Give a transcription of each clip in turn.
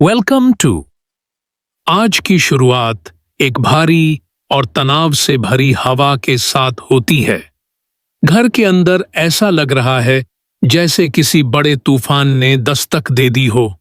Welcome to. आज की शुरुआत एक भारी और तनाव से भरी हवा के साथ होती है। घर के अंदर ऐसा लग रहा है जैसे किसी बड़े तूफान ने दस्तक दे दी हो।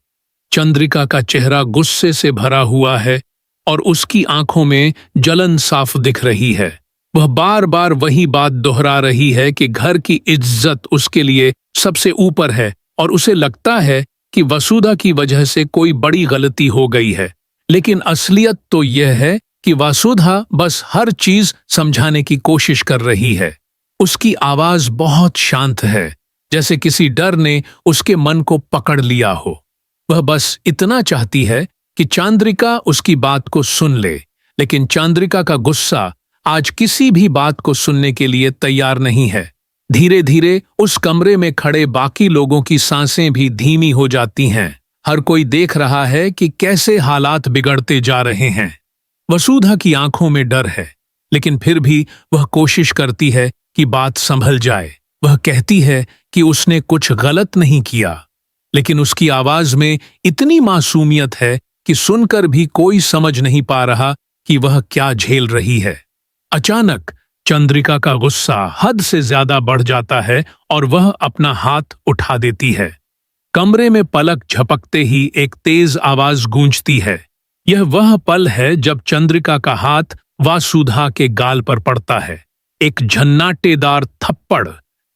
चंद्रिका का चेहरा गुस्से से भरा हुआ है और उसकी आंखों में जलन साफ दिख रही है। वह बार बार वही बात दोहरा रही है कि घर की इज्जत उसके लिए सबसे ऊपर है और उसे लगता है कि वसुधा की वजह से कोई बड़ी गलती हो गई है। लेकिन असलियत तो यह है कि वसुधा बस हर चीज समझाने की कोशिश कर रही है। उसकी आवाज बहुत शांत है, जैसे किसी डर ने उसके मन को पकड़ लिया हो। वह बस इतना चाहती है कि चंद्रिका उसकी बात को सुन ले, लेकिन चंद्रिका का गुस्सा आज किसी भी बात को सुनने के लिए तैयार नहीं है। धीरे धीरे उस कमरे में खड़े बाकी लोगों की सांसें भी धीमी हो जाती हैं। हर कोई देख रहा है कि कैसे हालात बिगड़ते जा रहे हैं। वसुधा की आंखों में डर है, लेकिन फिर भी वह कोशिश करती है कि बात संभल जाए। वह कहती है कि उसने कुछ गलत नहीं किया, लेकिन उसकी आवाज में इतनी मासूमियत है कि सुनकर भी कोई समझ नहीं पा रहा कि वह क्या झेल रही है। अचानक चंद्रिका का गुस्सा हद से ज्यादा बढ़ जाता है और वह अपना हाथ उठा देती है। कमरे में पलक झपकते ही एक तेज आवाज गूंजती है। यह वह पल है जब चंद्रिका का हाथ वसुधा के गाल पर पड़ता है। एक झन्नाटेदार थप्पड़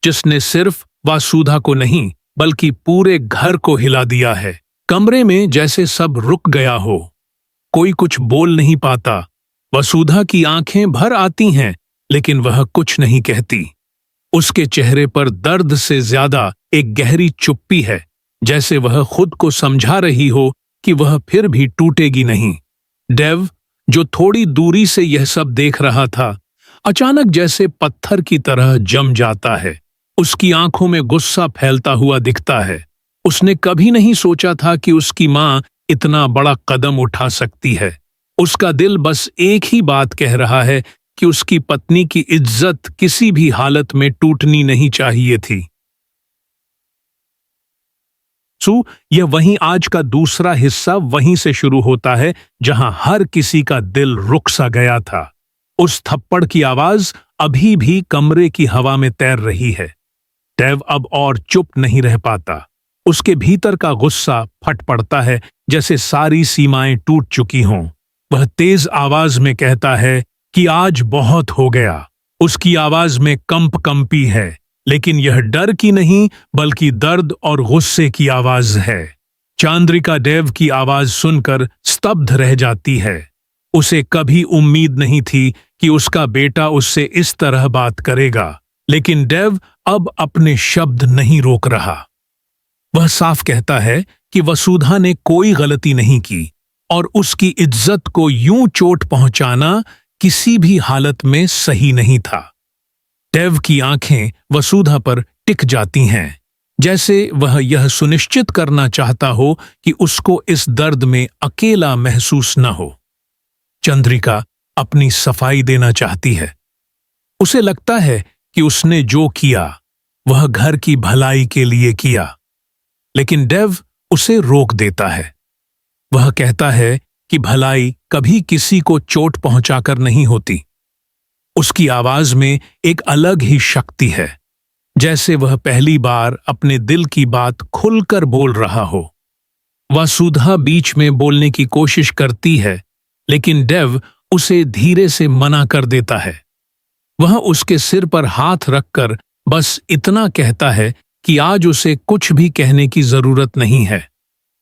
जिसने सिर्फ वसुधा को नहीं बल्कि पूरे घर को हिला दिया है। कमरे में जैसे सब रुक गया हो, कोई कुछ बोल नहीं पाता। वसुधा की आंखें भर आती हैं, लेकिन वह कुछ नहीं कहती। उसके चेहरे पर दर्द से ज्यादा एक गहरी चुप्पी है, जैसे वह खुद को समझा रही हो कि वह फिर भी टूटेगी नहीं। डेव, जो थोड़ी दूरी से यह सब देख रहा था, अचानक जैसे पत्थर की तरह जम जाता है। उसकी आंखों में गुस्सा फैलता हुआ दिखता है। उसने कभी नहीं सोचा था कि उसकी मां इतना बड़ा कदम उठा सकती है। उसका दिल बस एक ही बात कह रहा है कि उसकी पत्नी की इज्जत किसी भी हालत में टूटनी नहीं चाहिए थी। यह वहीं आज का दूसरा हिस्सा वहीं से शुरू होता है जहां हर किसी का दिल रुक सा गया था। उस थप्पड़ की आवाज अभी भी कमरे की हवा में तैर रही है। डेव अब और चुप नहीं रह पाता। उसके भीतर का गुस्सा फट पड़ता है, जैसे सारी सीमाएं टूट चुकी हों। वह तेज आवाज में कहता है कि आज बहुत हो गया। उसकी आवाज में कंपी है, लेकिन यह डर की नहीं बल्कि दर्द और गुस्से की आवाज है। चंद्रिका डेव की आवाज सुनकर स्तब्ध रह जाती है। उसे कभी उम्मीद नहीं थी कि उसका बेटा उससे इस तरह बात करेगा, लेकिन डेव अब अपने शब्द नहीं रोक रहा। वह साफ कहता है कि वसुधा ने कोई गलती नहीं की और उसकी इज्जत को यूं चोट पहुंचाना किसी भी हालत में सही नहीं था। डेव की आंखें वसुधा पर टिक जाती हैं, जैसे वह यह सुनिश्चित करना चाहता हो कि उसको इस दर्द में अकेला महसूस न हो। चंद्रिका अपनी सफाई देना चाहती है। उसे लगता है कि उसने जो किया वह घर की भलाई के लिए किया, लेकिन डेव उसे रोक देता है। वह कहता है कि भलाई कभी किसी को चोट पहुंचाकर नहीं होती। उसकी आवाज में एक अलग ही शक्ति है, जैसे वह पहली बार अपने दिल की बात खुलकर बोल रहा हो। वसुधा बीच में बोलने की कोशिश करती है, लेकिन डेव उसे धीरे से मना कर देता है। वह उसके सिर पर हाथ रखकर बस इतना कहता है कि आज उसे कुछ भी कहने की जरूरत नहीं है।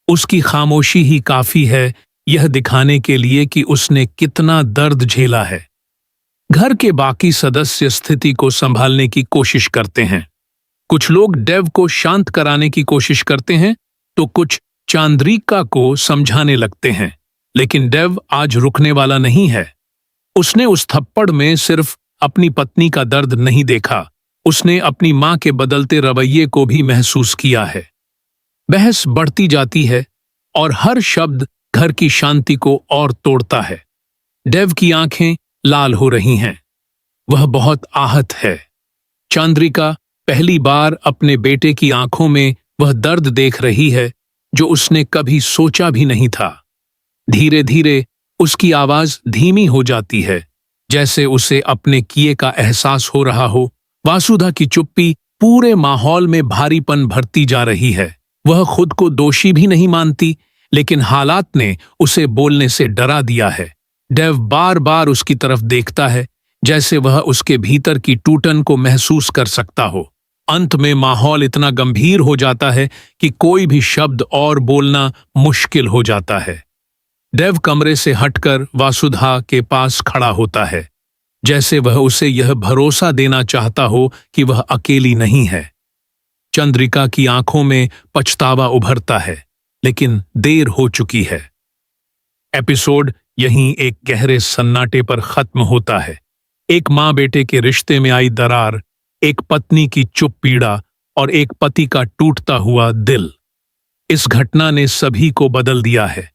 उसकी खामोशी ही काफी है यह दिखाने के लिए कि उसने कितना दर्द झेला है। घर के बाकी सदस्य स्थिति को संभालने की कोशिश करते हैं। कुछ लोग डेव को शांत कराने की कोशिश करते हैं, तो कुछ चंद्रिका को समझाने लगते हैं, लेकिन डेव आज रुकने वाला नहीं है। उसने उस थप्पड़ में सिर्फ अपनी पत्नी का दर्द नहीं देखा, उसने अपनी मां के बदलते रवैये को भी महसूस किया है। बहस बढ़ती जाती है और हर शब्द घर की शांति को और तोड़ता है। डेव की आंखें लाल हो रही हैं। वह बहुत आहत है। चंद्रिका पहली बार अपने बेटे की आंखों में वह दर्द देख रही है जो उसने कभी सोचा भी नहीं था। धीरे धीरे उसकी आवाज धीमी हो जाती है, जैसे उसे अपने किए का एहसास हो रहा हो। वासुधा की चुप्पी पूरे माहौल में भारीपन भरती जा रही है। वह खुद को दोषी भी नहीं मानती, लेकिन हालात ने उसे बोलने से डरा दिया है। डेव बार बार उसकी तरफ देखता है, जैसे वह उसके भीतर की टूटन को महसूस कर सकता हो। अंत में माहौल इतना गंभीर हो जाता है कि कोई भी शब्द और बोलना मुश्किल हो जाता है। डेव कमरे से हटकर वासुधा के पास खड़ा होता है, जैसे वह उसे यह भरोसा देना चाहता हो कि वह अकेली नहीं है। चंद्रिका की आंखों में पछतावा उभरता है, लेकिन देर हो चुकी है। एपिसोड यहीं एक गहरे सन्नाटे पर खत्म होता है। एक माँ बेटे के रिश्ते में आई दरार, एक पत्नी की चुप पीड़ा और एक पति का टूटता हुआ दिल। इस घटना ने सभी को बदल दिया है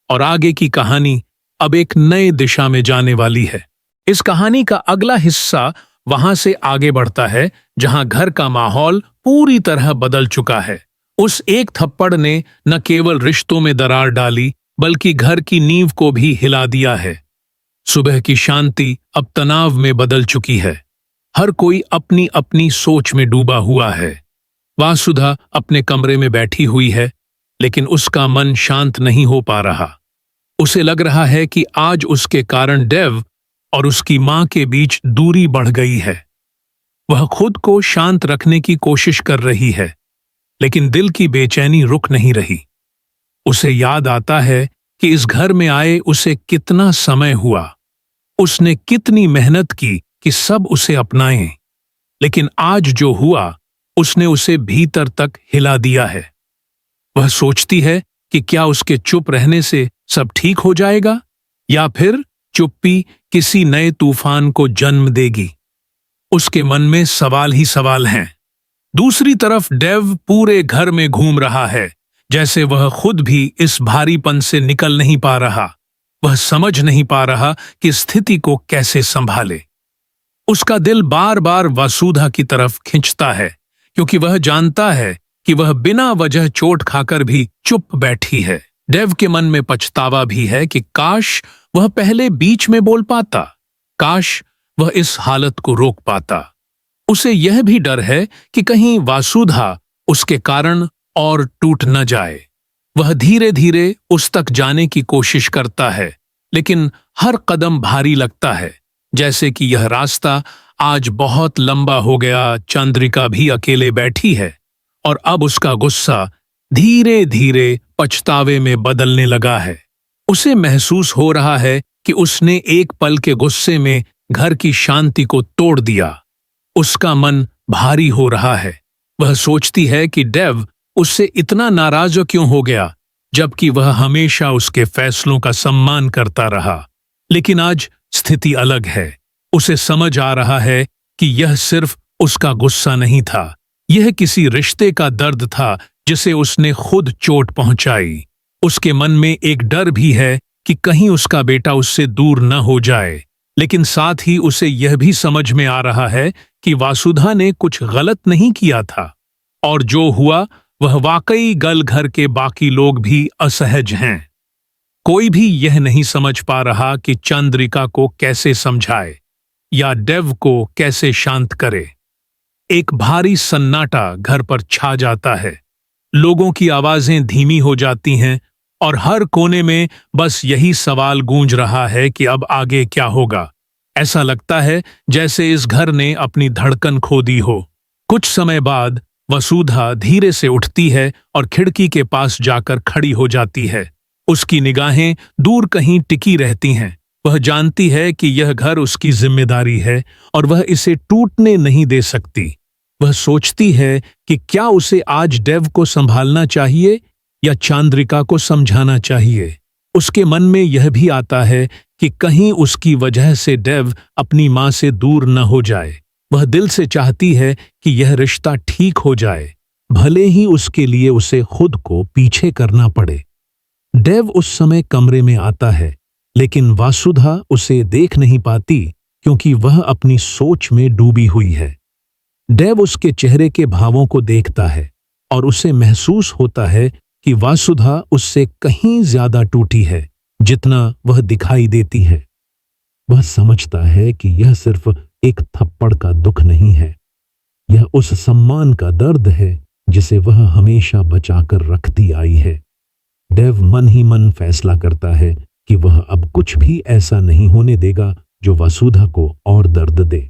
और आगे की कहानी अब एक नए दिशा में जाने वाली है। इस कहानी का अगला हिस्सा वहां से आगे बढ़ता है, जहां घर का माहौल पूरी तरह बदल चुका है। उस एक थप्पड़ ने न केवल रिश्तों में दरार डाली, बल्कि घर की नींव को भी हिला दिया है। सुबह की शांति अब तनाव में बदल चुकी है। हर कोई अपनी अपनी सोच में डूबा हुआ है। वासुधा अपने कमरे में बैठी हुई है, लेकिन उसका मन शांत नहीं हो पा रहा। उसे लग रहा है कि आज उसके कारण डेव और उसकी मां के बीच दूरी बढ़ गई है। वह खुद को शांत रखने की कोशिश कर रही है, लेकिन दिल की बेचैनी रुक नहीं रही। उसे याद आता है कि इस घर में आए उसे कितना समय हुआ। उसने कितनी मेहनत की कि सब उसे अपनाएं, लेकिन आज जो हुआ उसने उसे भीतर तक हिला दिया है। वह सोचती है कि क्या उसके चुप रहने से सब ठीक हो जाएगा, या फिर चुप्पी किसी नए तूफान को जन्म देगी। उसके मन में सवाल ही सवाल हैं। दूसरी तरफ डेव पूरे घर में घूम रहा है, जैसे वह खुद भी इस भारीपन से निकल नहीं पा रहा। वह समझ नहीं पा रहा कि स्थिति को कैसे संभाले। उसका दिल बार बार वासुधा की तरफ खिंचता है, क्योंकि वह जानता है कि वह बिना वजह चोट खाकर भी चुप बैठी है। डेव के मन में पछतावा भी है कि काश वह पहले बीच में बोल पाता, काश वह इस हालत को रोक पाता। उसे यह भी डर है कि कहीं वासुधा उसके कारण और टूट न जाए। वह धीरे धीरे उस तक जाने की कोशिश करता है, लेकिन हर कदम भारी लगता है, जैसे कि यह रास्ता आज बहुत लंबा हो गया। चंद्रिका भी अकेले बैठी है और अब उसका गुस्सा धीरे धीरे पछतावे में बदलने लगा है। उसे महसूस हो रहा है कि उसने एक पल के गुस्से में घर की शांति को तोड़ दिया। उसका मन भारी हो रहा है। वह सोचती है कि डेव उससे इतना नाराज क्यों हो गया, जबकि वह हमेशा उसके फैसलों का सम्मान करता रहा। लेकिन आज स्थिति अलग है। उसे समझ आ रहा है कि यह सिर्फ उसका गुस्सा नहीं था, यह किसी रिश्ते का दर्द था जिसे उसने खुद चोट पहुंचाई। उसके मन में एक डर भी है कि कहीं उसका बेटा उससे दूर न हो जाए, लेकिन साथ ही उसे यह भी समझ में आ रहा है कि वासुधा ने कुछ गलत नहीं किया था, और जो हुआ वह वाकई गल घर के बाकी लोग भी असहज हैं। कोई भी यह नहीं समझ पा रहा कि चंद्रिका को कैसे समझाए या डेव को कैसे शांत करे। एक भारी सन्नाटा घर पर छा जाता है। लोगों की आवाजें धीमी हो जाती हैं और हर कोने में बस यही सवाल गूंज रहा है कि अब आगे क्या होगा। ऐसा लगता है जैसे इस घर ने अपनी धड़कन खो दी हो। कुछ समय बाद वसुधा धीरे से उठती है और खिड़की के पास जाकर खड़ी हो जाती है। उसकी निगाहें दूर कहीं टिकी रहती हैं। वह जानती है कि यह घर उसकी जिम्मेदारी है और वह इसे टूटने नहीं दे सकती। वह सोचती है कि क्या उसे आज डेव को संभालना चाहिए या चंद्रिका को समझाना चाहिए। उसके मन में यह भी आता है कि कहीं उसकी वजह से डेव अपनी मां से दूर न हो जाए। वह दिल से चाहती है कि यह रिश्ता ठीक हो जाए, भले ही उसके लिए उसे खुद को पीछे करना पड़े। डेव उस समय कमरे में आता है, लेकिन वासुधा उसे देख नहीं पाती क्योंकि वह अपनी सोच में डूबी हुई है। डेव उसके चेहरे के भावों को देखता है और उसे महसूस होता है कि वासुधा उससे कहीं ज्यादा टूटी है जितना वह दिखाई देती है। वह समझता है कि यह सिर्फ एक थप्पड़ का दुख नहीं है, यह उस सम्मान का दर्द है जिसे वह हमेशा बचाकर रखती आई है। देव मन ही मन फैसला करता है कि वह अब कुछ भी ऐसा नहीं होने देगा जो वसुधा को और दर्द दे।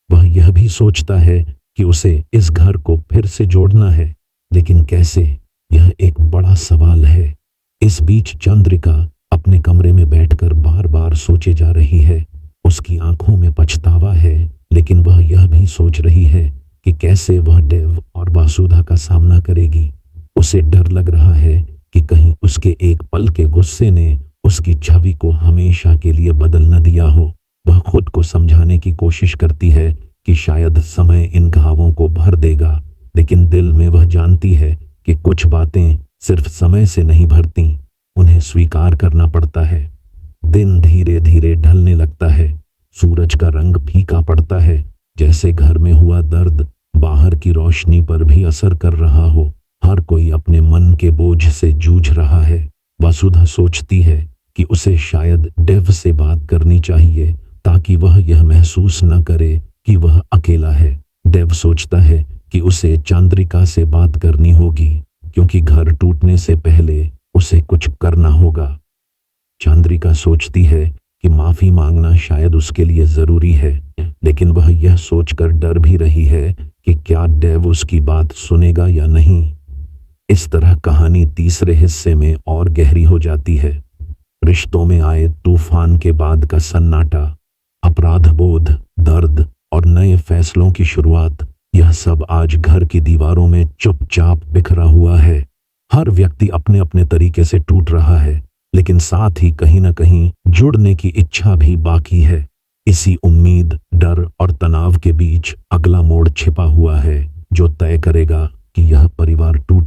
वह यह भी सोचता है कि उसे इस घर को फिर से जोड़ना है, लेकिन कैसे, यह एक बड़ा सवाल है। इस बीच चंद्रिका अपने कमरे में बैठकर बार बार सोचे जा रही है। उसकी आंखों में पछतावा है, लेकिन वह यह भी सोच रही है कि कैसे वह देव और वासुधा का सामना करेगी। उसे डर लग रहा है कि कहीं उसके एक पल के गुस्से ने उसकी छवि को हमेशा के लिए बदल न दिया हो। वह खुद को समझाने की कोशिश करती है कि शायद समय इन घावों को भर देगा, लेकिन दिल में वह जानती है कि कुछ बातें सिर्फ समय से नहीं भरती, उन्हें स्वीकार करना पड़ता है। दिन धीरे धीरे ढलने लगता है, सूरज का रंग फीका पड़ता है, जैसे घर में हुआ दर्द बाहर की रोशनी पर भी असर कर रहा हो। हर कोई अपने मन के बोझ से जूझ रहा है। वसुधा सोचती है कि उसे शायद देव से बात करनी चाहिए ताकि वह यह महसूस न करे कि वह अकेला है। देव सोचता है कि उसे चंद्रिका से बात करनी होगी, क्योंकि घर टूटने से पहले उसे कुछ करना होगा। चंद्रिका सोचती है कि माफी मांगना शायद उसके लिए जरूरी है, लेकिन वह यह सोचकर डर भी रही है कि क्या देव उसकी बात सुनेगा या नहीं। इस तरह कहानी तीसरे हिस्से में और गहरी हो जाती है। रिश्तों में आए तूफान के बाद का सन्नाटा, अपराध बोध, दर्द और नए फैसलों की शुरुआत, यह सब आज घर की दीवारों में चुपचाप बिखरा हुआ है। हर व्यक्ति अपने अपने तरीके से टूट रहा है, लेकिन साथ ही कहीं न कहीं जुड़ने की इच्छा भी बाकी है। इसी उम्मीद, डर और तनाव के बीच अगला मोड़ छिपा हुआ है, जो तय करेगा कि यह परिवार टूट